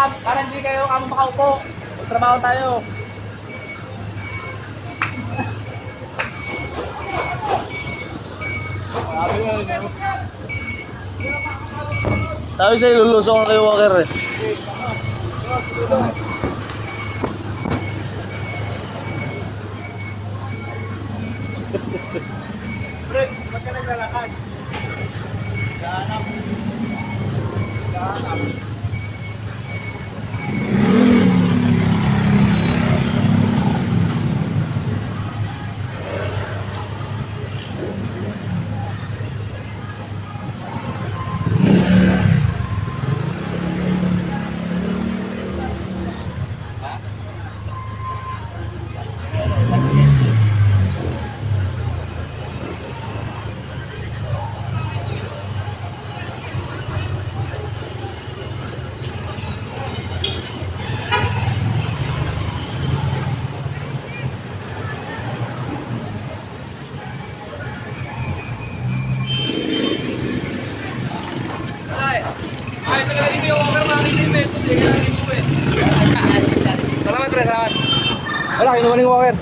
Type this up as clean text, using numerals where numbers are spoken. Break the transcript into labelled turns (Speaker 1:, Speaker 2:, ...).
Speaker 1: para hindi kayo kami makaupo. Trabaho tayo.
Speaker 2: Sabi sa'yo, lulusong kayo Walker eh.
Speaker 1: Pre, ba't ka naglalakad? Gahanap. Gahanap. Ay, talaga dito yung over mga kilimit. Sige, hindi mo eh. Salamat, pre, salamat.
Speaker 2: Wala, kinuha ni Walker.